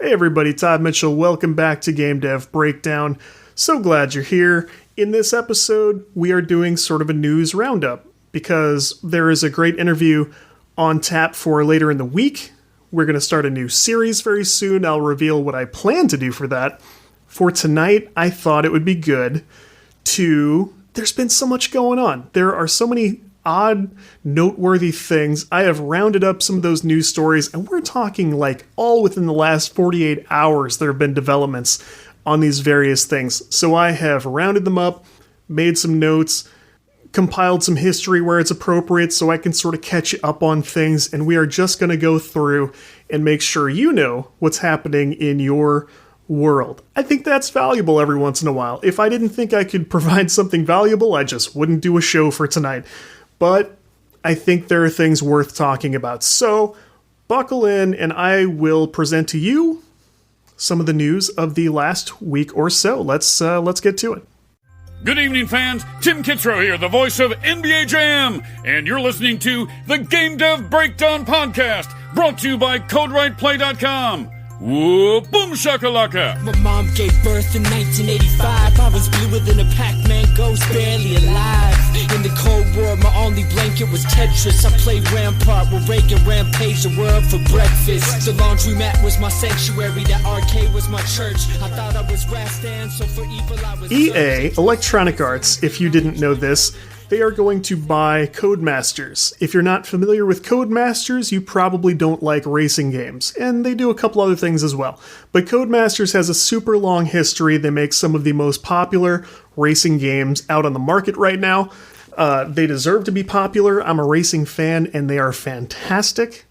Hey everybody, Todd Mitchell. Welcome back to Game Dev Breakdown. So glad you're here. In this episode, we are doing sort of a news roundup because there is a great interview on tap for later in the week. We're going to start a new series very soon. I'll reveal what I plan to do for that. For tonight, I thought it would be good to... There's been so much going on. There are so many odd, noteworthy things. I have rounded up some of those news stories, and we're talking like all within the last 48 hours there have been developments on these various things. So I have rounded them up, made some notes, compiled some history where it's appropriate so I can sort of catch up on things, and we are just going to go through and make sure you know what's happening in your world. I think that's valuable every once in a while. If I didn't think I could provide something valuable, I just wouldn't do a show for tonight. But I think there are things worth talking about. So buckle in and I will present to you some of the news of the last week or so. Let's get to it. Good evening, fans. Tim Kitzrow here, the voice of NBA Jam, and you're listening to the Game Dev Breakdown Podcast, brought to you by CodeWritePlay.com. Whoa, boom shakalaka! My mom gave birth in 1985. I was bluer than a Pac-Man ghost, barely alive. In the Cold War, my only blanket was Tetris. I played Rampart with Reagan, rampaged the world for breakfast. The laundromat was my sanctuary, that arcade was my church. I thought I was Rastan, so for evil I was... EA, Electronic Arts, if you didn't know this, they are going to buy Codemasters. If you're not familiar with Codemasters, you probably don't like racing games, and they do a couple other things as well. But Codemasters has a super long history. They make some of the most popular racing games out on the market right now. They deserve to be popular. I'm a racing fan, and they are fantastic.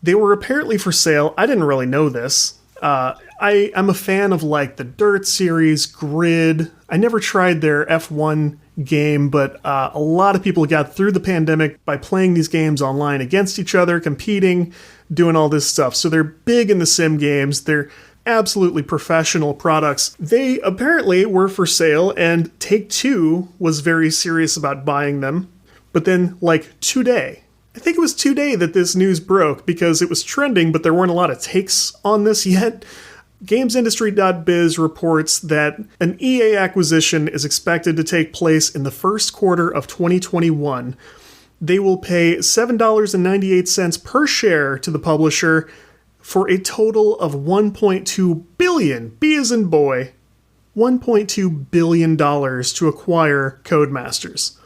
They were apparently for sale. I didn't really know this. I'm a fan of like the Dirt series, Grid. I never tried their F1 game, but a lot of people got through the pandemic by playing these games online against each other, competing, doing all this stuff. So they're big in the sim games. They're absolutely professional products. They apparently were for sale, and Take-Two was very serious about buying them. But then, like, today, I think it was today that this news broke because it was trending, but there weren't a lot of takes on this yet. GamesIndustry.biz reports that an EA acquisition is expected to take place in the first quarter of 2021. They will pay $7.98 per share to the publisher for a total of $1.2 billion, B as in boy, $1.2 billion to acquire Codemasters.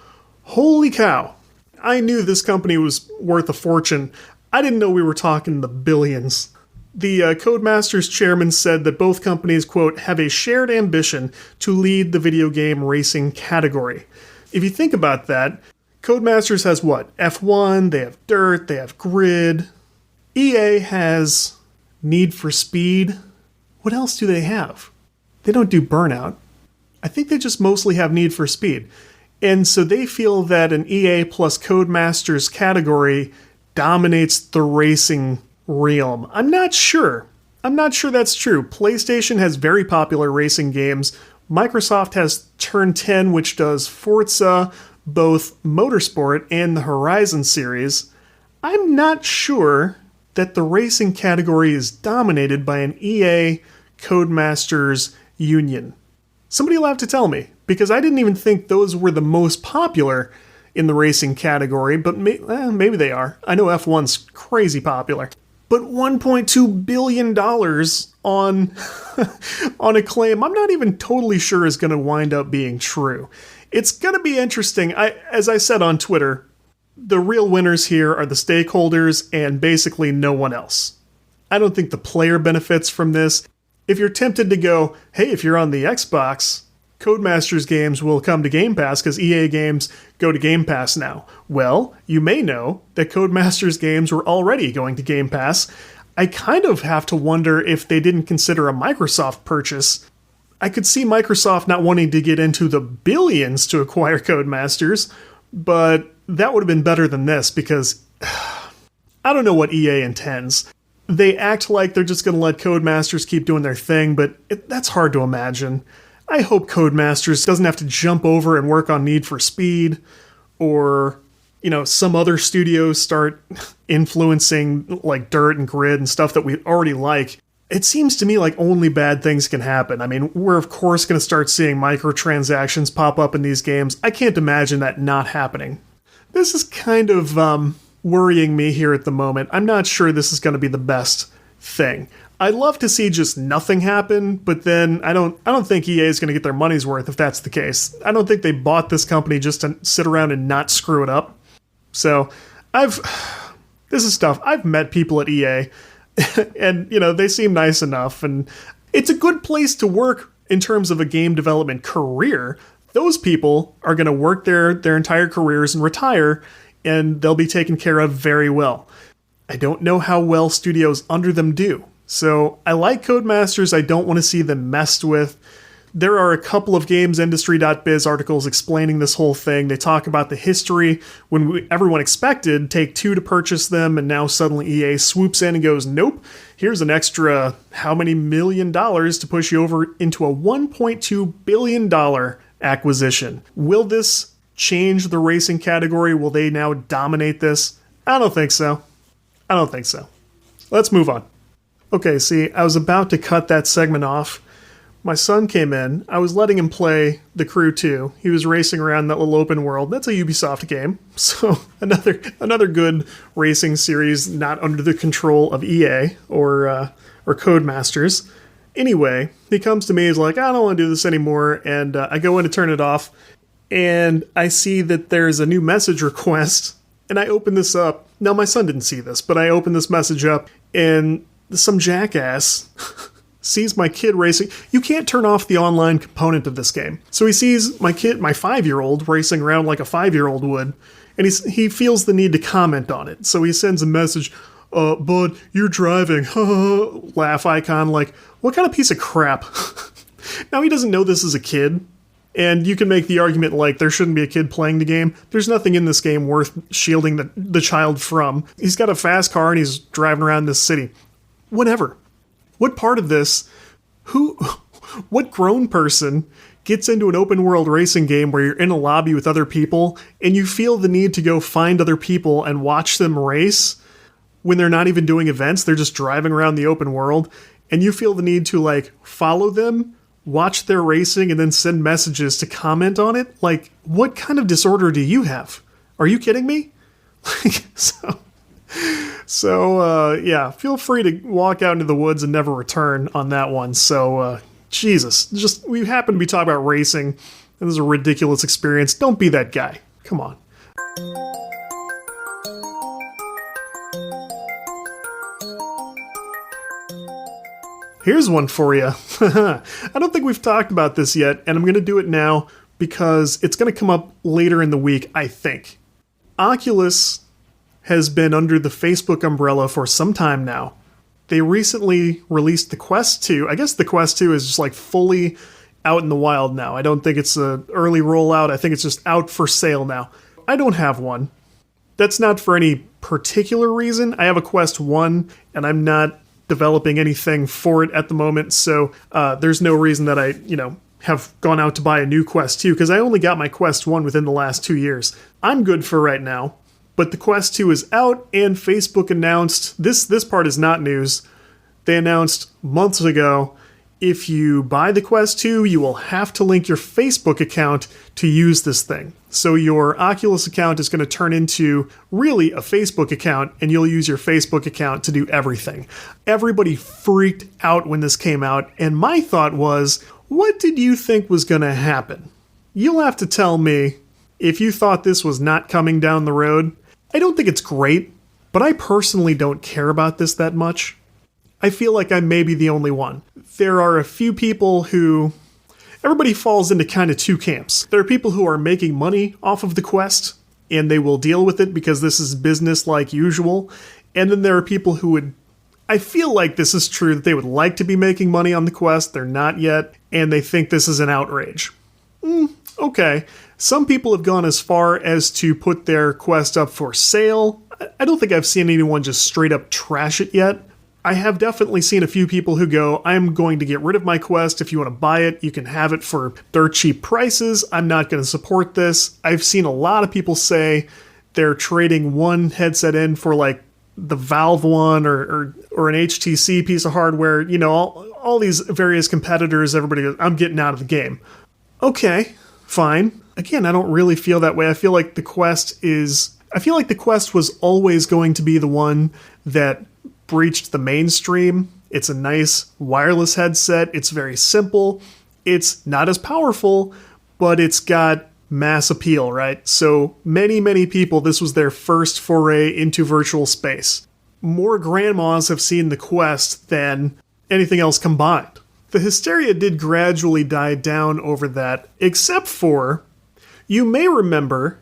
Holy cow. I knew this company was worth a fortune. I didn't know we were talking the billions. The Codemasters chairman said that both companies, quote, have a shared ambition to lead the video game racing category. If you think about that, Codemasters has what? F1, they have Dirt, they have Grid. EA has Need for Speed. What else do they have? They don't do Burnout. I think they just mostly have Need for Speed. And so they feel that an EA plus Codemasters category dominates the racing realm. I'm not sure that's true. PlayStation has very popular racing games. Microsoft has Turn 10, which does Forza, both Motorsport and the Horizon series. I'm not sure that the racing category is dominated by an EA Codemasters union. Somebody will have to tell me, because I didn't even think those were the most popular in the racing category, but maybe they are. I know F1's crazy popular. But $1.2 billion on on a claim I'm not even totally sure is going to wind up being true. It's going to be interesting. As I said on Twitter, the real winners here are the stakeholders and basically no one else. I don't think the player benefits from this. If you're tempted to go, hey, if you're on the Xbox, Codemasters games will come to Game Pass because EA games go to Game Pass now. Well, you may know that Codemasters games were already going to Game Pass. I kind of have to wonder if they didn't consider a Microsoft purchase. I could see Microsoft not wanting to get into the billions to acquire Codemasters, but that would have been better than this because I don't know what EA intends. They act like they're just going to let Codemasters keep doing their thing, but that's hard to imagine. I hope Codemasters doesn't have to jump over and work on Need for Speed, or, some other studios start influencing like Dirt and Grid and stuff that we already like. it seems to me like only bad things can happen. I mean, we're of course going to start seeing microtransactions pop up in these games. I can't imagine that not happening. This is kind of worrying me here at the moment. I'm not sure this is going to be the best thing. I'd love to see just nothing happen, but then I don't think EA is going to get their money's worth if that's the case. I don't think they bought this company just to sit around and not screw it up. So, this is tough. I've met people at EA, and, they seem nice enough, and it's a good place to work in terms of a game development career. Those people are going to work their entire careers and retire, and they'll be taken care of very well. I don't know how well studios under them do. So I like Codemasters. I don't want to see them messed with. There are a couple of GamesIndustry.biz articles explaining this whole thing. They talk about the history when everyone expected Take-Two to purchase them, and now suddenly EA swoops in and goes, nope, here's an extra how many $1 million to push you over into a $1.2 billion acquisition. Will this change the racing category? Will they now dominate this? I don't think so. Let's move on. Okay, see, I was about to cut that segment off. My son came in. I was letting him play The Crew 2. He was racing around that little open world. That's a Ubisoft game. So another good racing series not under the control of EA or Codemasters. Anyway, he comes to me. He's like, I don't want to do this anymore. And I go in to turn it off. And I see that there's a new message request. And I open this up. Now, my son didn't see this, but I opened this message up. And some jackass sees my kid racing. You can't turn off the online component of this game. So he sees my kid, my 5-year-old, racing around like a 5-year-old would, and he feels the need to comment on it. So he sends a message, bud, you're driving, laugh icon, like, what kind of piece of crap? Now, he doesn't know this is a kid, and you can make the argument like there shouldn't be a kid playing the game. There's nothing in this game worth shielding the child from. He's got a fast car and he's driving around this city. Whatever. What part of this, what grown person gets into an open world racing game where you're in a lobby with other people and you feel the need to go find other people and watch them race when they're not even doing events, they're just driving around the open world, and you feel the need to like follow them, watch their racing, and then send messages to comment on it? Like, what kind of disorder do you have? Are you kidding me? So, feel free to walk out into the woods and never return on that one. So, Jesus, we happen to be talking about racing, and this is a ridiculous experience. Don't be that guy. Come on. Here's one for you. I don't think we've talked about this yet, and I'm going to do it now because it's going to come up later in the week, I think. Oculus has been under the Facebook umbrella for some time now. They recently released the Quest 2. I guess the Quest 2 is just like fully out in the wild now. I don't think it's an early rollout. I think it's just out for sale now. I don't have one. That's not for any particular reason. I have a Quest 1 and I'm not developing anything for it at the moment. So there's no reason that I, have gone out to buy a new Quest 2 because I only got my Quest 1 within the last 2 years. I'm good for right now. But the Quest 2 is out, and Facebook announced, this part is not news, they announced months ago, if you buy the Quest 2, you will have to link your Facebook account to use this thing. So your Oculus account is going to turn into really a Facebook account, and you'll use your Facebook account to do everything. Everybody freaked out when this came out, and my thought was, what did you think was going to happen? You'll have to tell me if you thought this was not coming down the road. I don't think it's great, but I personally don't care about this that much. I feel like I may be the only one. There are a few people who... Everybody falls into kind of two camps. There are people who are making money off of the Quest, and they will deal with it because this is business like usual. And then there are people who would... I feel like this is true, that they would like to be making money on the Quest, they're not yet, and they think this is an outrage. Okay. Some people have gone as far as to put their Quest up for sale. I don't think I've seen anyone just straight up trash it yet. I have definitely seen a few people who go, I'm going to get rid of my Quest. If you want to buy it, you can have it for dirt cheap prices. I'm not going to support this. I've seen a lot of people say they're trading one headset in for like the Valve one or an HTC piece of hardware, you know, all these various competitors, everybody goes, I'm getting out of the game. Okay, fine. Again, I don't really feel that way. I feel like the Quest was always going to be the one that breached the mainstream. It's a nice wireless headset. It's very simple. It's not as powerful, but it's got mass appeal, right? So many people, this was their first foray into virtual space. More grandmas have seen the Quest than anything else combined. The hysteria did gradually die down over that, except for, you may remember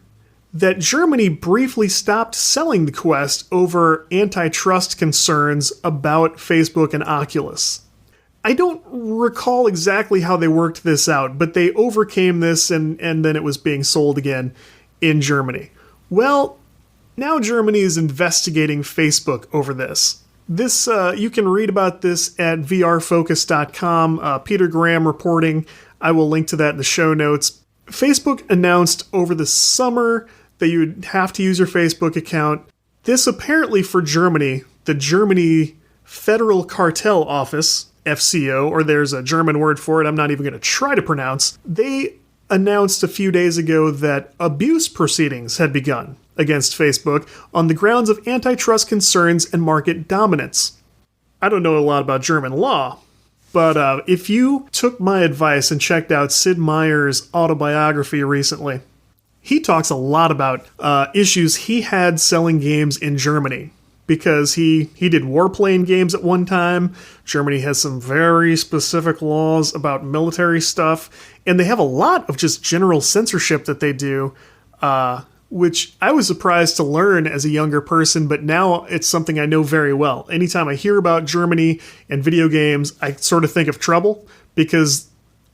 that Germany briefly stopped selling the Quest over antitrust concerns about Facebook and Oculus. I don't recall exactly how they worked this out, but they overcame this and then it was being sold again in Germany. Well, now Germany is investigating Facebook over this. This you can read about this at vrfocus.com. Peter Graham reporting. I will link to that in the show notes. Facebook announced over the summer that you would have to use your Facebook account. This apparently for Germany, the Germany Federal Cartel Office, FCO, or there's a German word for it I'm not even going to try to pronounce, they announced a few days ago that abuse proceedings had begun against Facebook on the grounds of antitrust concerns and market dominance. I don't know a lot about German law, but if you took my advice and checked out Sid Meier's autobiography recently, he talks a lot about issues he had selling games in Germany. Because he did warplane games at one time. Germany has some very specific laws about military stuff. And they have a lot of just general censorship that they do, which I was surprised to learn as a younger person, but now it's something I know very well. Anytime I hear about Germany and video games, I sort of think of trouble, because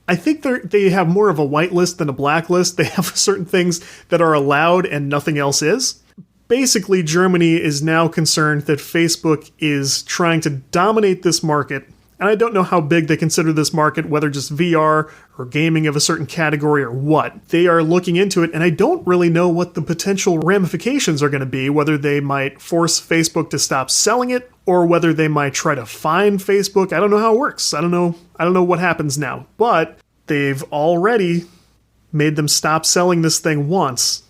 I think they have more of a white list than a black list. They have certain things that are allowed and nothing else is. Basically, Germany is now concerned that Facebook is trying to dominate this market, and I don't know how big they consider this market, whether just VR or gaming of a certain category or what. They are looking into it, and I don't really know what the potential ramifications are going to be, whether they might force Facebook to stop selling it, or whether they might try to fine Facebook. I don't know how it works. I don't know what happens now, but they've already made them stop selling this thing once.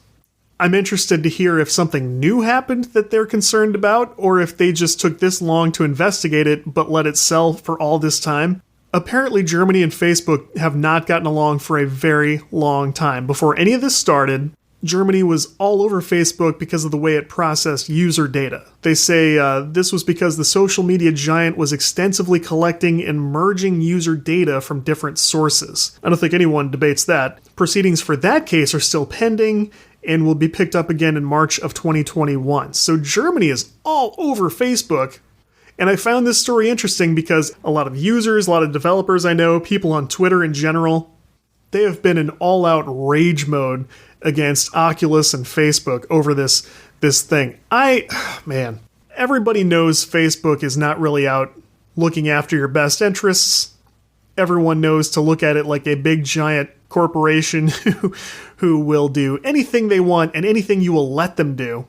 I'm interested to hear if something new happened that they're concerned about, or if they just took this long to investigate it but let it sell for all this time. Apparently, Germany and Facebook have not gotten along for a very long time. Before any of this started, Germany was all over Facebook because of the way it processed user data. They say this was because the social media giant was extensively collecting and merging user data from different sources. I don't think anyone debates that. Proceedings for that case are still pending and will be picked up again in March of 2021. So Germany is all over Facebook. And I found this story interesting because a lot of users, a lot of developers I know, people on Twitter in general, they have been in all-out rage mode against Oculus and Facebook over this thing. Everybody knows Facebook is not really out looking after your best interests. Everyone knows to look at it like a big giant corporation who will do anything they want and anything you will let them do.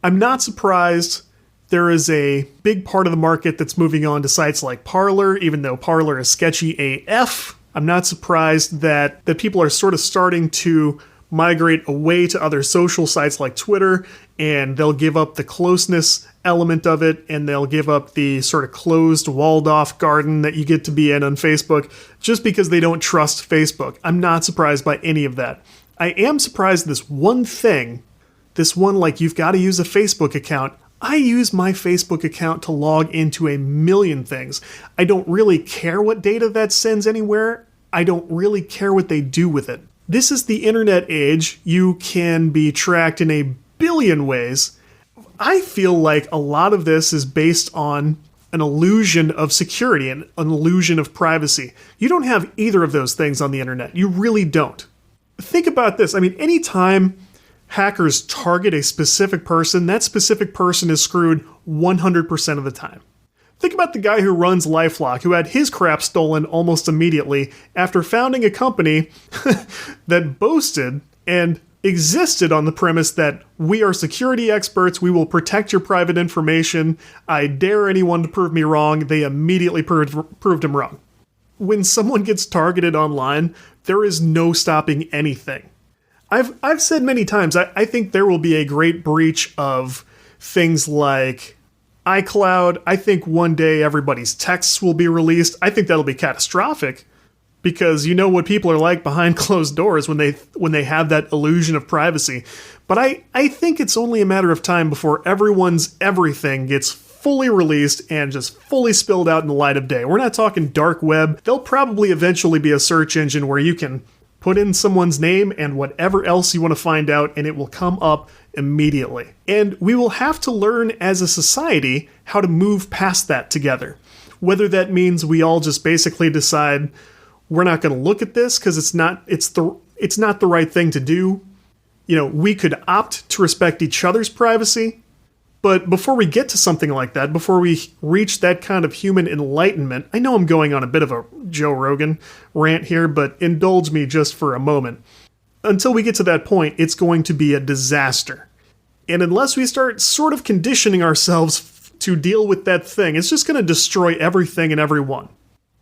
I'm not surprised there is a big part of the market that's moving on to sites like Parler, even though Parler is sketchy AF. I'm not surprised that people are sort of starting to migrate away to other social sites like Twitter, and they'll give up the closeness element of it, and they'll give up the sort of closed, walled-off garden that you get to be in on Facebook just because they don't trust Facebook. I'm not surprised by any of that. I am surprised this one thing, like you've got to use a Facebook account. I use my Facebook account to log into a million things. I don't really care what data that sends anywhere. I don't really care what they do with it. This is the internet age. You can be tracked in a billion ways. I feel like a lot of this is based on an illusion of security and an illusion of privacy. You don't have either of those things on the internet. You really don't. Think about this. I mean, anytime hackers target a specific person, that specific person is screwed 100% of the time. Think about the guy who runs LifeLock, who had his crap stolen almost immediately after founding a company that boasted and existed on the premise that we are security experts, we will protect your private information, I dare anyone to prove me wrong, they immediately proved him wrong. When someone gets targeted online, there is no stopping anything. I've said many times, I think there will be a great breach of things like iCloud. I think one day everybody's texts will be released. I think that'll be catastrophic because you know what people are like behind closed doors when they have that illusion of privacy. But I think it's only a matter of time before everyone's everything gets fully released and just fully spilled out in the light of day. We're not talking dark web. There'll probably eventually be a search engine where you can put in someone's name and whatever else you want to find out, and it will come up immediately. And we will have to learn as a society how to move past that together. Whether that means we all just basically decide we're not going to look at this because it's not the right thing to do. You know, we could opt to respect each other's privacy. But before we get to something like that, before we reach that kind of human enlightenment, I know I'm going on a bit of a Joe Rogan rant here, but indulge me just for a moment. Until we get to that point, it's going to be a disaster. And unless we start sort of conditioning ourselves to deal with that thing, it's just going to destroy everything and everyone.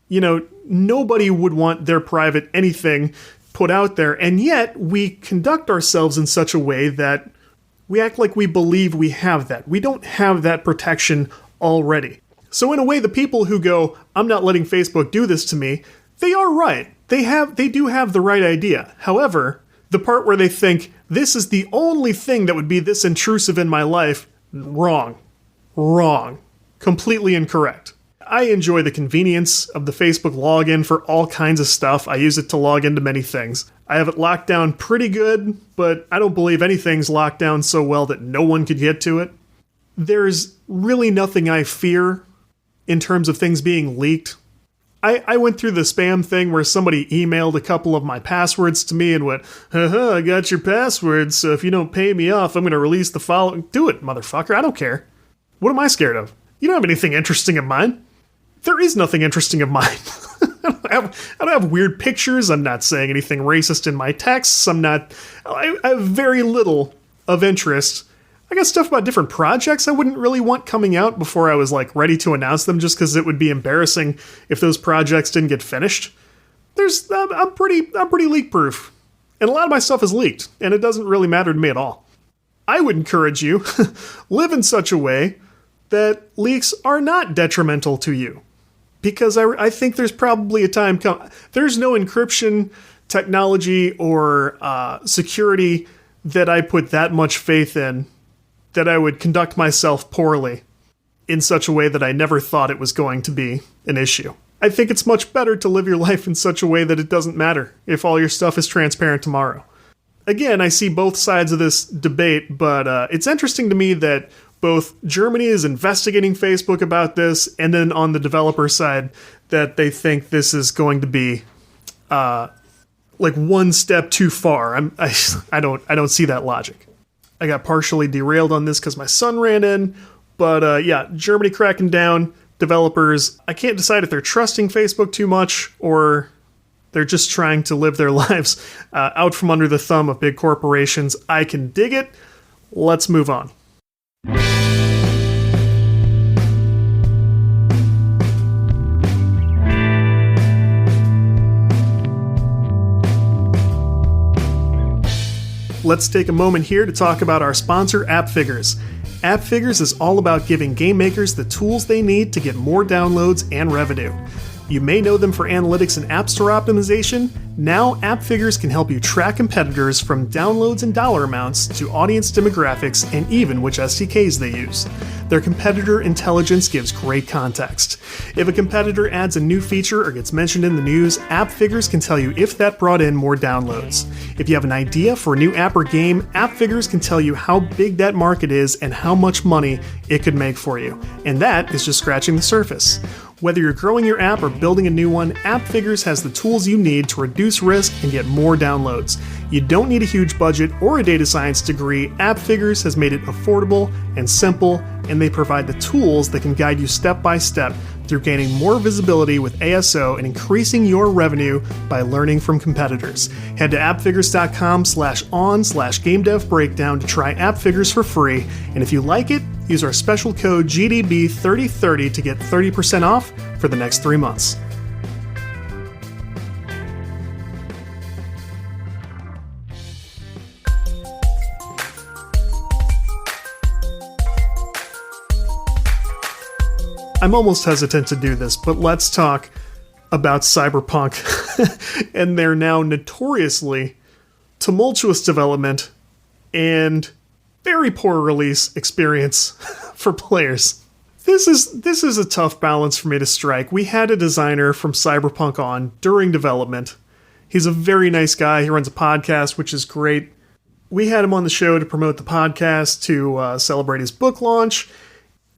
You know, nobody would want their private anything put out there, and yet we conduct ourselves in such a way that we act like we believe we have that. We don't have that protection already. So in a way, the people who go, I'm not letting Facebook do this to me, they are right. They do have the right idea. However, the part where they think, this is the only thing that would be this intrusive in my life, wrong. Wrong. Completely incorrect. I enjoy the convenience of the Facebook login for all kinds of stuff. I use it to log into many things. I have it locked down pretty good, but I don't believe anything's locked down so well that no one could get to it. There's really nothing I fear in terms of things being leaked. I went through the spam thing where somebody emailed a couple of my passwords to me and went, haha, I got your passwords, so if you don't pay me off, I'm going to release the following. Do it, motherfucker, I don't care. What am I scared of? You don't have anything interesting of mine. There is nothing interesting of mine. I don't have weird pictures. I'm not saying anything racist in my texts. I have very little of interest. I got stuff about different projects I wouldn't really want coming out before I was like ready to announce them, just because it would be embarrassing if those projects didn't get finished. I'm pretty leak proof, and a lot of my stuff is leaked, and it doesn't really matter to me at all. I would encourage you live in such a way that leaks are not detrimental to you. Because I think there's probably a time coming. There's no encryption technology or security that I put that much faith in that I would conduct myself poorly in such a way that I never thought it was going to be an issue. I think it's much better to live your life in such a way that it doesn't matter if all your stuff is transparent tomorrow. Again, I see both sides of this debate, but it's interesting to me that both Germany is investigating Facebook about this, and then on the developer side, that they think this is going to be like one step too far. I don't see that logic. I got partially derailed on this because my son ran in, but yeah, Germany cracking down. Developers, I can't decide if they're trusting Facebook too much or they're just trying to live their lives out from under the thumb of big corporations. I can dig it. Let's move on. Let's take a moment here to talk about our sponsor, AppFigures. AppFigures is all about giving game makers the tools they need to get more downloads and revenue. You may know them for analytics and app store optimization. Now, AppFigures can help you track competitors from downloads and dollar amounts to audience demographics and even which SDKs they use. Their competitor intelligence gives great context. If a competitor adds a new feature or gets mentioned in the news, AppFigures can tell you if that brought in more downloads. If you have an idea for a new app or game, AppFigures can tell you how big that market is and how much money it could make for you. And that is just scratching the surface. Whether you're growing your app or building a new one, AppFigures has the tools you need to reduce risk and get more downloads. You don't need a huge budget or a data science degree. AppFigures has made it affordable and simple, and they provide the tools that can guide you step by step through gaining more visibility with ASO and increasing your revenue by learning from competitors. Head to appfigures.com/on/GameDevBreakdown to try AppFigures for free, and if you like it, use our special code GDB3030 to get 30% off for the next 3 months. I'm almost hesitant to do this, but let's talk about Cyberpunk and their now notoriously tumultuous development and very poor release experience for players. This is a tough balance for me to strike. We had a designer from Cyberpunk on during development. He's a very nice guy. He runs a podcast, which is great. We had him on the show to promote the podcast, to celebrate his book launch.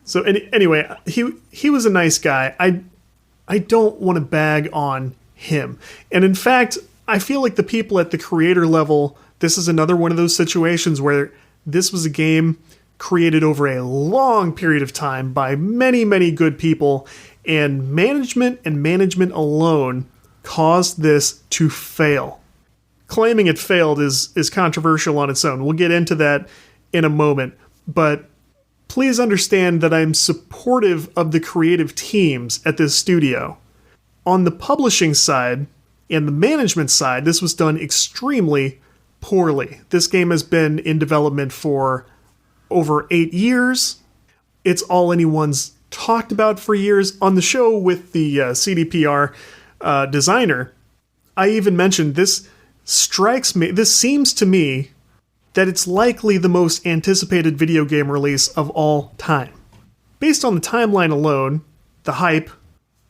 So anyway, he was a nice guy. I don't want to bag on him. And in fact, I feel like the people at the creator level, this is another one of those situations where this was a game created over a long period of time by many, many good people, and management alone caused this to fail. Claiming it failed is controversial on its own. We'll get into that in a moment, but please understand that I'm supportive of the creative teams at this studio. On the publishing side and the management side, this was done extremely poorly. This game has been in development for over 8 years. It's all anyone's talked about for years. On the show with the CDPR designer, I even mentioned this seems to me that it's likely the most anticipated video game release of all time. Based on the timeline alone, the hype,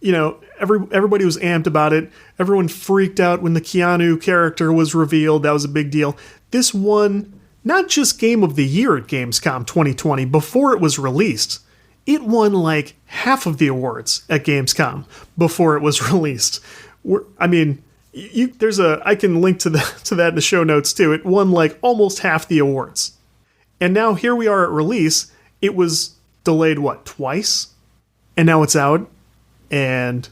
everybody was amped about it. Everyone freaked out when the Keanu character was revealed. That was a big deal. This won not just Game of the Year at Gamescom 2020 before it was released. It won like half of the awards at Gamescom before it was released. I can link to that in the show notes too. It won like almost half the awards. And now here we are at release. It was delayed, twice? And now it's out. And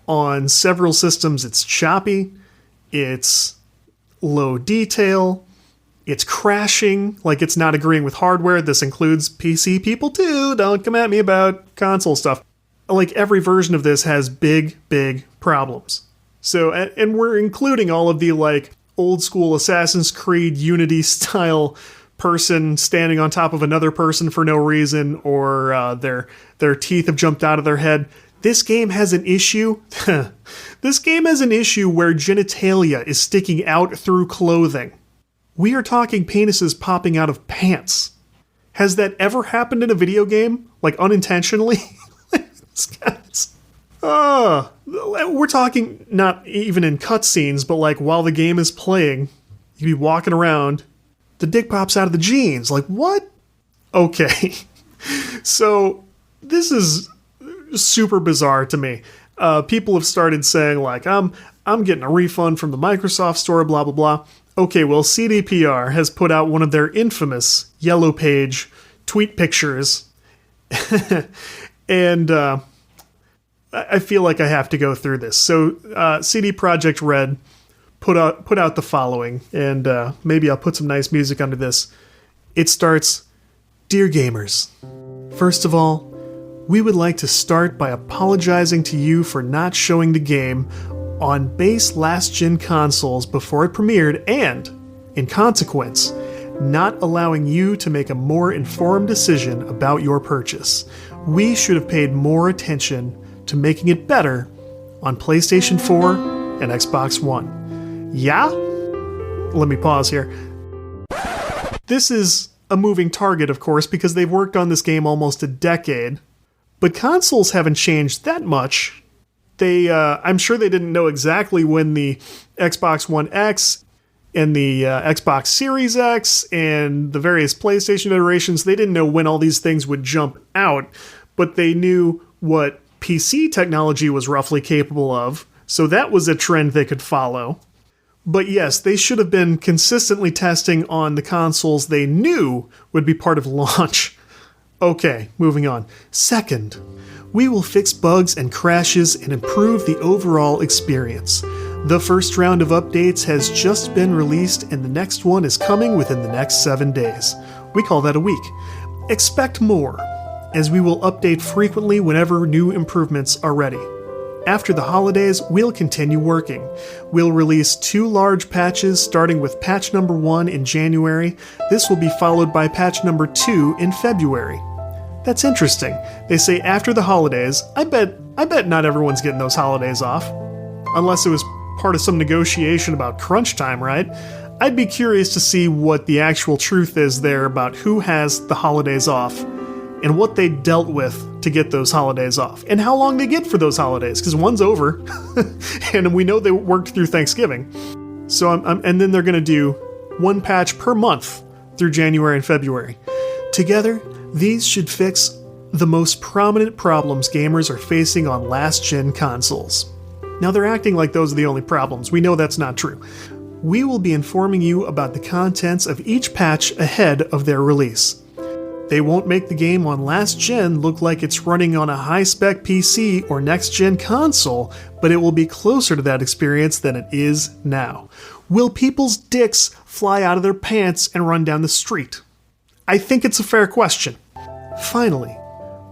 on several systems, it's choppy. It's low detail. It's crashing, like it's not agreeing with hardware. This includes PC people too. Don't come at me about console stuff. Like every version of this has big, big problems. So, and we're including all of the like old school Assassin's Creed Unity style person standing on top of another person for no reason, or their teeth have jumped out of their head. This game has an issue. This game has an issue where genitalia is sticking out through clothing. We are talking penises popping out of pants. Has that ever happened in a video game? Like unintentionally? We're talking not even in cutscenes, but like while the game is playing, you'd be walking around, the dick pops out of the jeans. Like, what? Okay. So this is super bizarre to me. People have started saying like, I'm getting a refund from the Microsoft store, blah, blah, blah. Okay, well, CDPR has put out one of their infamous yellow page tweet pictures. And I feel like I have to go through this. So CD Projekt Red put out the following, and maybe I'll put some nice music under this. It starts, "Dear gamers, first of all, we would like to start by apologizing to you for not showing the game on base last-gen consoles before it premiered and, in consequence, not allowing you to make a more informed decision about your purchase. We should have paid more attention to making it better on PlayStation 4 and Xbox One." Yeah? Let me pause here. This is a moving target, of course, because they've worked on this game almost a decade, but consoles haven't changed that much. I'm sure they didn't know exactly when the Xbox One X and the Xbox Series X and the various PlayStation iterations, they didn't know when all these things would jump out, but they knew what PC technology was roughly capable of, so that was a trend they could follow. But yes, they should have been consistently testing on the consoles they knew would be part of launch. Okay, moving on. Second, we will fix bugs and crashes and improve the overall experience. The first round of updates has just been released and the next one is coming within the next 7 days. We call that a week. Expect more, as we will update frequently whenever new improvements are ready. After the holidays, we'll continue working. We'll release 2 large patches, starting with patch number 1 in January. This will be followed by patch number 2 in February. That's interesting. They say after the holidays. I bet not everyone's getting those holidays off. Unless it was part of some negotiation about crunch time, right? I'd be curious to see what the actual truth is there about who has the holidays off and what they dealt with to get those holidays off, and how long they get for those holidays, because one's over, and we know they worked through Thanksgiving. So and then they're going to do 1 patch per month through January and February. Together, these should fix the most prominent problems gamers are facing on last-gen consoles. Now they're acting like those are the only problems. We know that's not true. We will be informing you about the contents of each patch ahead of their release. They won't make the game on last gen look like it's running on a high-spec PC or next-gen console, but it will be closer to that experience than it is now. Will people's dicks fly out of their pants and run down the street? I think it's a fair question. Finally,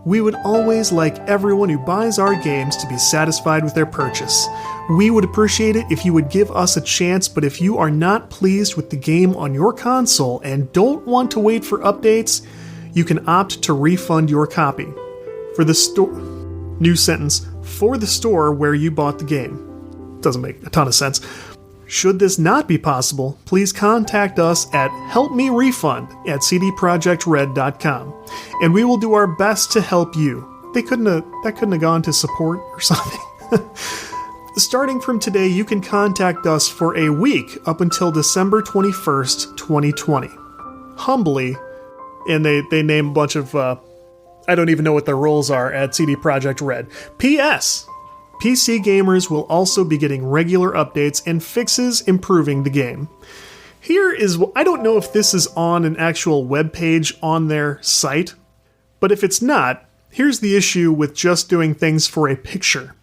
we would always like everyone who buys our games to be satisfied with their purchase. We would appreciate it if you would give us a chance, but if you are not pleased with the game on your console and don't want to wait for updates, you can opt to refund your copy. For the store... New sentence. For the store where you bought the game. Doesn't make a ton of sense. Should this not be possible, please contact us at helpmerefund@cdprojectred.com, and we will do our best to help you. That couldn't have gone to support or something. Starting from today, you can contact us for a week up until December 21st, 2020. Humbly, and they name a bunch of, I don't even know what their roles are at CD Projekt Red. P.S. PC gamers will also be getting regular updates and fixes improving the game. Here is, I don't know if this is on an actual web page on their site, but if it's not, here's the issue with just doing things for a picture.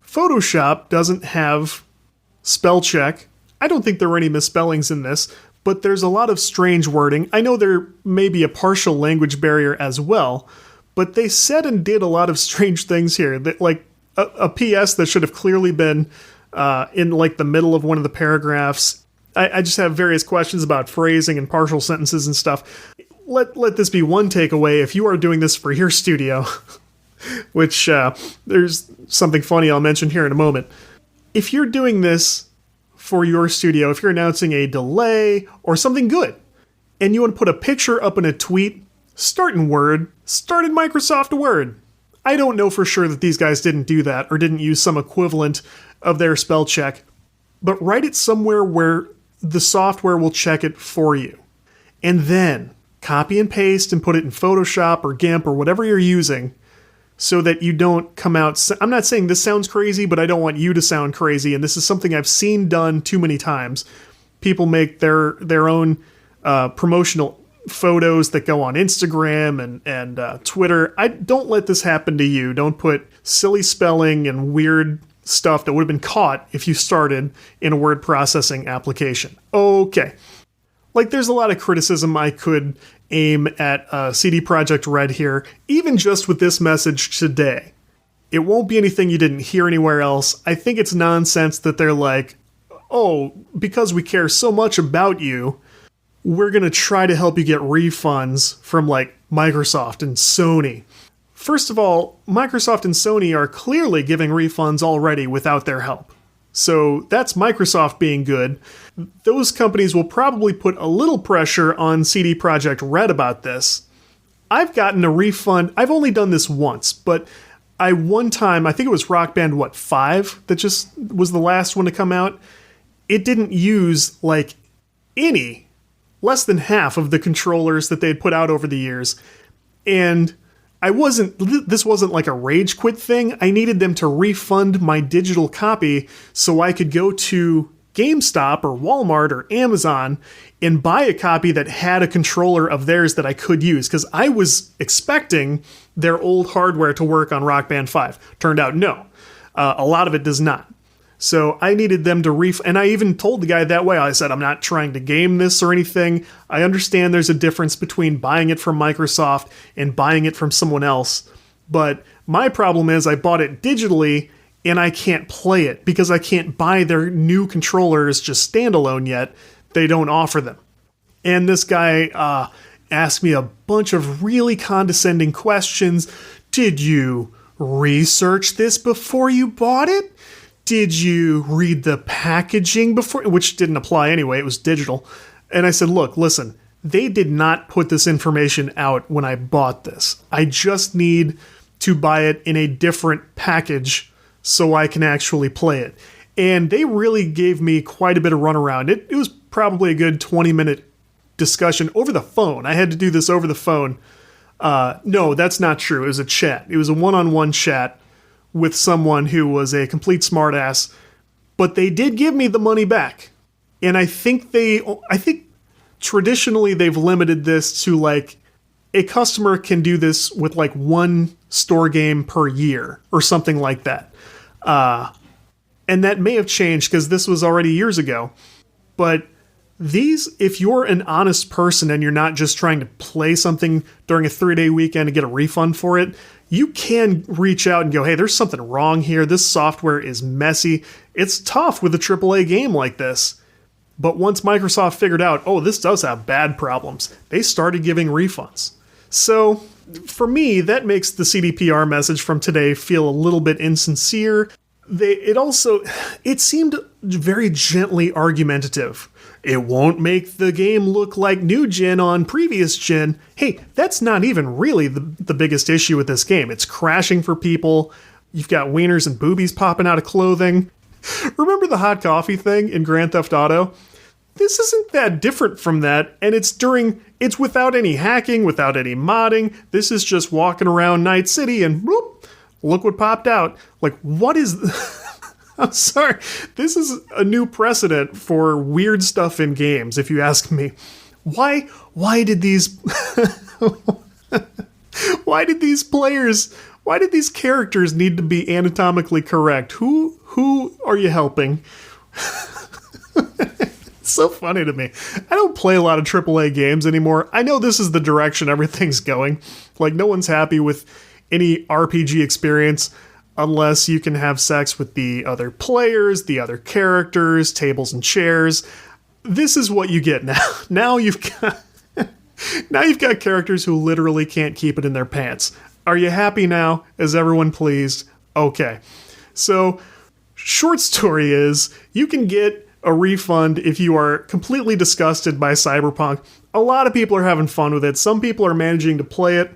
Photoshop doesn't have spell check. I don't think there were any misspellings in this, but there's a lot of strange wording. I know there may be a partial language barrier as well, but they said and did a lot of strange things here. That, like a PS that should have clearly been in like the middle of one of the paragraphs. I just have various questions about phrasing and partial sentences and stuff. Let this be one takeaway. If you are doing this for your studio, which there's something funny I'll mention here in a moment. If you're doing this for your studio, if you're announcing a delay or something good, and you want to put a picture up in a tweet, start in Word, start in Microsoft Word. I don't know for sure that these guys didn't do that or didn't use some equivalent of their spell check, but write it somewhere where the software will check it for you. And then copy and paste and put it in Photoshop or GIMP or whatever you're using so that you don't come out... I'm not saying this sounds crazy, but I don't want you to sound crazy, and this is something I've seen done too many times. People make their own promotional photos that go on Instagram and Twitter. Don't let this happen to you. Don't put silly spelling and weird stuff that would have been caught if you started in a word processing application. Okay. Like, there's a lot of criticism I could aim at CD Projekt Red here, even just with this message today. It won't be anything you didn't hear anywhere else. I think it's nonsense that they're like, oh, because we care so much about you, we're going to try to help you get refunds from, like, Microsoft and Sony. First of all, Microsoft and Sony are clearly giving refunds already without their help. So that's Microsoft being good. Those companies will probably put a little pressure on CD Projekt Red about this. I've gotten a refund. I've only done this once, but one time, I think it was Rock Band, 5, that just was the last one to come out. It didn't use, like, less than half of the controllers that they'd put out over the years. And this wasn't like a rage quit thing. I needed them to refund my digital copy so I could go to GameStop or Walmart or Amazon and buy a copy that had a controller of theirs that I could use, because I was expecting their old hardware to work on Rock Band 5. Turned out no. A lot of it does not. So I needed them to and I even told the guy that way. I said, I'm not trying to game this or anything. I understand there's a difference between buying it from Microsoft and buying it from someone else. But my problem is I bought it digitally and I can't play it because I can't buy their new controllers just standalone yet. They don't offer them. And this guy asked me a bunch of really condescending questions. Did you research this before you bought it? Did you read the packaging before? Which didn't apply anyway, it was digital. And I said, look, listen, they did not put this information out when I bought this. I just need to buy it in a different package so I can actually play it. And they really gave me quite a bit of runaround. It was probably a good 20-minute discussion over the phone. I had to do this over the phone. No, that's not true. It was a chat. It was a one-on-one chat with someone who was a complete smartass, but they did give me the money back. And I think traditionally they've limited this to like a customer can do this with like one store game per year or something like that. And that may have changed because this was already years ago. But if you're an honest person and you're not just trying to play something during a 3-day weekend and get a refund for it, you can reach out and go, hey, there's something wrong here. This software is messy. It's tough with a AAA game like this. But once Microsoft figured out, oh, this does have bad problems, they started giving refunds. So for me, that makes the CDPR message from today feel a little bit insincere. It seemed very gently argumentative. It won't make the game look like new gen on previous gen. Hey, that's not even really the biggest issue with this game. It's crashing for people. You've got wieners and boobies popping out of clothing. Remember the hot coffee thing in Grand Theft Auto? This isn't that different from that, and it's without any hacking, without any modding. This is just walking around Night City and whoop, look what popped out. Like, what is... I'm sorry. This is a new precedent for weird stuff in games, if you ask me. Why did these characters need to be anatomically correct? Who are you helping? It's so funny to me. I don't play a lot of AAA games anymore. I know this is the direction everything's going. Like, no one's happy with any RPG experience unless you can have sex with the other players, the other characters, tables and chairs. This is what you get now. Now you've got characters who literally can't keep it in their pants. Are you happy now? Is everyone pleased? Okay. So, short story is, you can get a refund if you are completely disgusted by Cyberpunk. A lot of people are having fun with it. Some people are managing to play it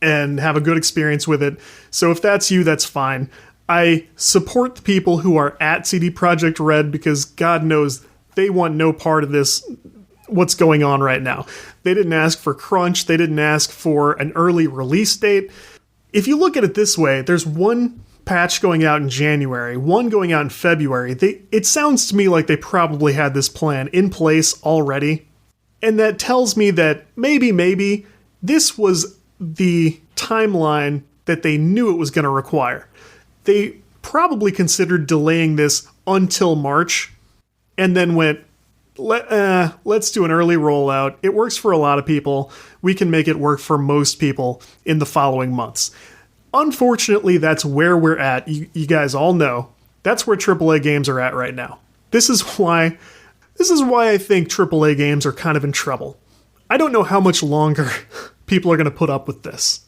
and have a good experience with it. So if that's you, that's fine. I support the people who are at CD Projekt Red because God knows they want no part of this, what's going on right now. They didn't ask for crunch. They didn't ask for an early release date. If you look at it this way, there's one patch going out in January, one going out in February. It sounds to me like they probably had this plan in place already. And that tells me that maybe this was the timeline that they knew it was going to require. They probably considered delaying this until March and then went, let's do an early rollout. It works for a lot of people. We can make it work for most people in the following months. Unfortunately, that's where we're at. You guys all know that's where AAA games are at right now. This is why I think AAA games are kind of in trouble. I don't know how much longer people are going to put up with this.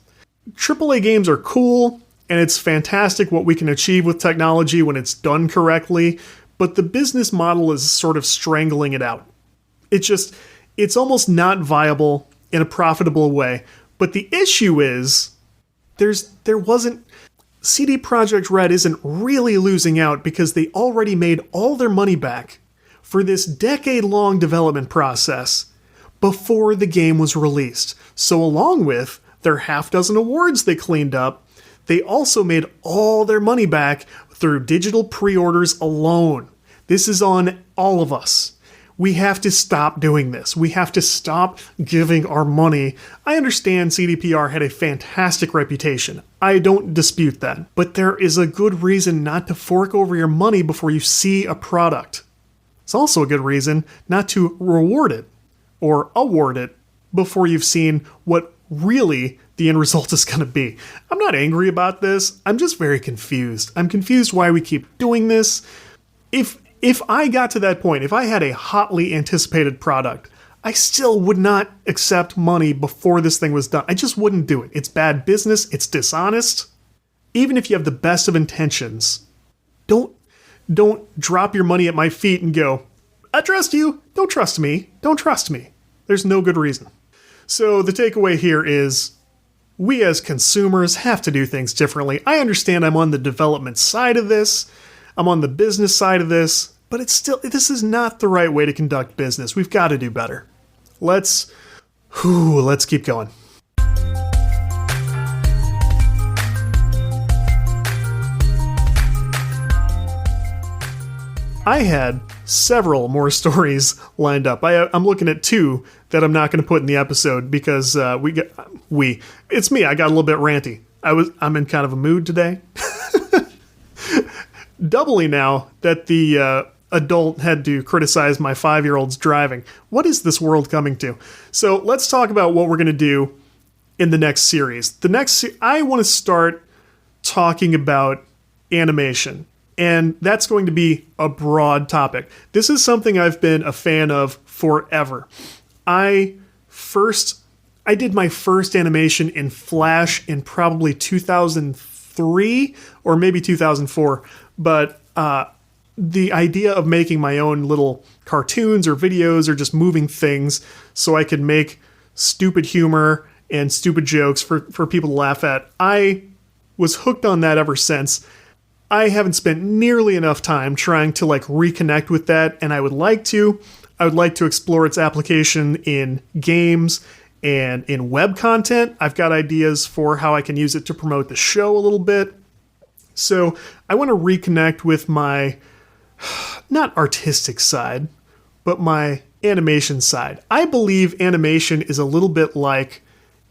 AAA games are cool, and it's fantastic what we can achieve with technology when it's done correctly, but the business model is sort of strangling it out. It's almost not viable in a profitable way. But the issue is, CD Projekt Red isn't really losing out because they already made all their money back for this decade-long development process before the game was released. So along with their half dozen awards they cleaned up, they also made all their money back through digital pre-orders alone. This is on all of us. We have to stop doing this. We have to stop giving our money. I understand CDPR had a fantastic reputation. I don't dispute that. But there is a good reason not to fork over your money before you see a product. It's also a good reason not to reward it or award it before you've seen what really the end result is going to be. I'm not angry about this. I'm just very confused. I'm confused why we keep doing this. If I got to that point, if I had a hotly anticipated product, I still would not accept money before this thing was done. I just wouldn't do it. It's bad business. It's dishonest. Even if you have the best of intentions, don't drop your money at my feet and go, I trust you. Don't trust me. Don't trust me. There's no good reason. So the takeaway here is we as consumers have to do things differently. I understand I'm on the development side of this. I'm on the business side of this. But this is not the right way to conduct business. We've got to do better. Let's keep going. I had several more stories lined up. I'm looking at two that I'm not going to put in the episode because it's me. I got a little bit ranty. I'm in kind of a mood today. Doubly now that the adult had to criticize my 5-year-old's driving. What is this world coming to? So let's talk about what we're going to do in the next series. I want to start talking about animation, and that's going to be a broad topic. This is something I've been a fan of forever. I did my first animation in Flash in probably 2003 or maybe 2004, but the idea of making my own little cartoons or videos or just moving things so I could make stupid humor and stupid jokes for people to laugh at, I was hooked on that ever since. I haven't spent nearly enough time trying to reconnect with that, and I would like to. I would like to explore its application in games and in web content. I've got ideas for how I can use it to promote the show a little bit. So I want to reconnect with my, not artistic side, but my animation side. I believe animation is a little bit like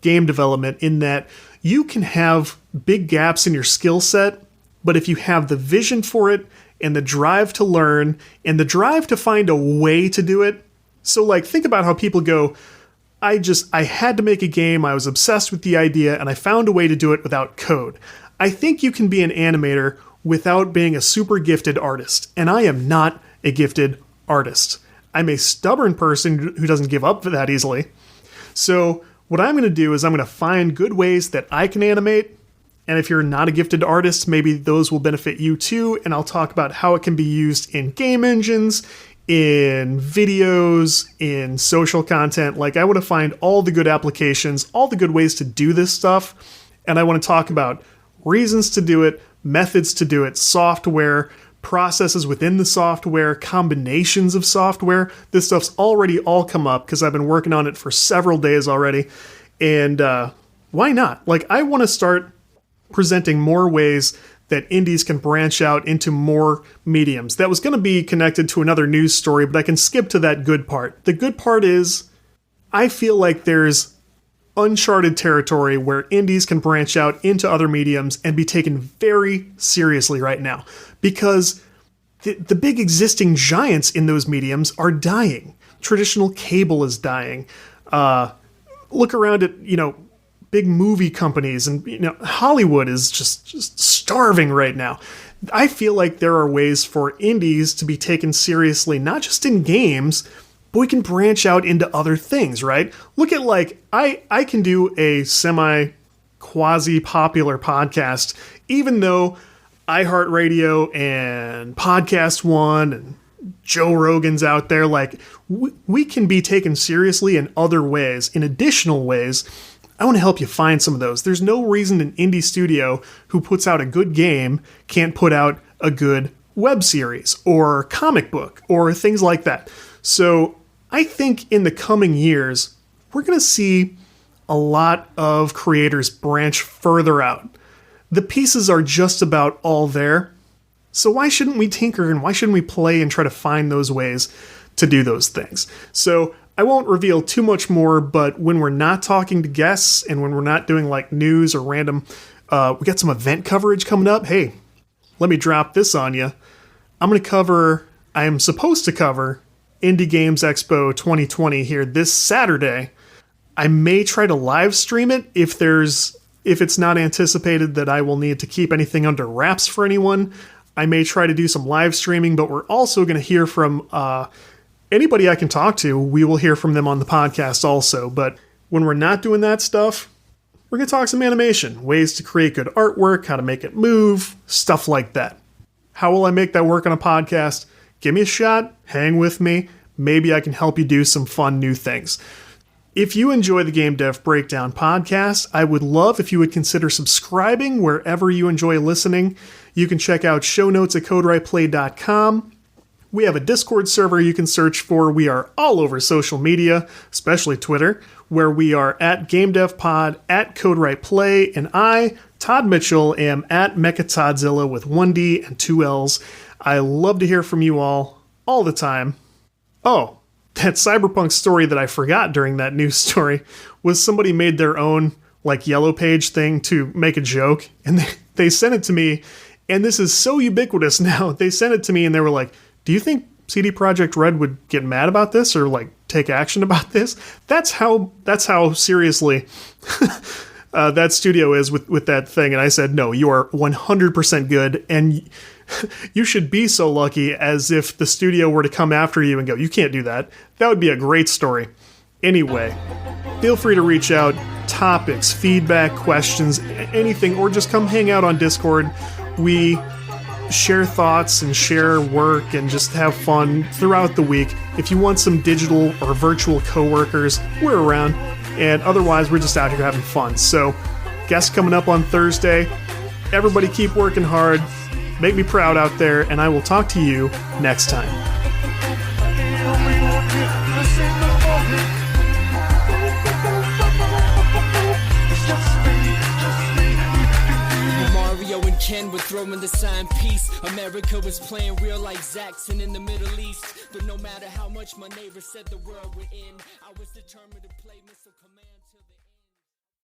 game development in that you can have big gaps in your skill set, but if you have the vision for it and the drive to learn and the drive to find a way to do it. So think about how people go, I had to make a game, I was obsessed with the idea, and I found a way to do it without code. I think you can be an animator without being a super gifted artist, and I am not a gifted artist. I'm a stubborn person who doesn't give up that easily. So what I'm going to do is I'm going to find good ways that I can animate, and if you're not a gifted artist, maybe those will benefit you too, and I'll talk about how it can be used in game engines, in videos, in social content. I want to find all the good applications, all the good ways to do this stuff, and I want to talk about reasons to do it, methods to do it, software, processes within the software, combinations of software. This stuff's already all come up because I've been working on it for several days already. And why not? I want to start presenting more ways that indies can branch out into more mediums. That was going to be connected to another news story, but I can skip to that good part. The good part is I feel like there's uncharted territory where indies can branch out into other mediums and be taken very seriously right now, because the big existing giants in those mediums are dying. Traditional cable is dying. Look around at, big movie companies, and Hollywood is just starving right now. I feel like there are ways for indies to be taken seriously, not just in games, but we can branch out into other things, right? Look at I can do a quasi-popular podcast, even though iHeartRadio and Podcast One and Joe Rogan's out there. We can be taken seriously in other ways, in additional ways. I want to help you find some of those. There's no reason an indie studio who puts out a good game can't put out a good web series or comic book or things like that. So I think in the coming years, we're going to see a lot of creators branch further out. The pieces are just about all there. So why shouldn't we tinker and why shouldn't we play and try to find those ways to do those things? So I won't reveal too much more, but when we're not talking to guests and when we're not doing like news or random, we got some event coverage coming up. Hey, let me drop this on you. I am supposed to cover Indie Games Expo 2020 here this Saturday. I may try to live stream it if it's not anticipated that I will need to keep anything under wraps for anyone. I may try to do some live streaming, but we're also going to hear from anybody I can talk to. We will hear from them on the podcast also. But when we're not doing that stuff, we're going to talk some animation, ways to create good artwork, how to make it move, stuff like that. How will I make that work on a podcast? Give me a shot, hang with me. Maybe I can help you do some fun new things. If you enjoy the Game Dev Breakdown podcast, I would love if you would consider subscribing wherever you enjoy listening. You can check out show notes at CodeWritePlay.com. We have a Discord server you can search for. We are all over social media, especially Twitter, where we are at GameDevPod, at CodeWritePlay, and I, Todd Mitchell, am at MechaToddzilla with 1D and 2 L's. I love to hear from you all the time. Oh, that Cyberpunk story that I forgot during that news story was somebody made their own like yellow page thing to make a joke, and they sent it to me, and this is so ubiquitous now. They sent it to me and they were like, do you think CD Projekt Red would get mad about this or like take action about this? That's how seriously that studio is with that thing. And I said, no, you are 100% good, and you should be so lucky, as if the studio were to come after you and go, you can't do that. That would be a great story. Anyway, feel free to reach out, topics, feedback, questions, anything, or just come hang out on Discord. We share thoughts and share work and just have fun throughout the week. If you want some digital or virtual coworkers, we're around. And otherwise, we're just out here having fun. So, guests coming up on Thursday. Everybody keep working hard. Make me proud out there, and I will talk to you next time. Mario and Ken were throwing the sign peace. America was playing real like Zaxxon in the Middle East. But no matter how much my neighbor said the world we're in, I was determined to play Missile Command till the end.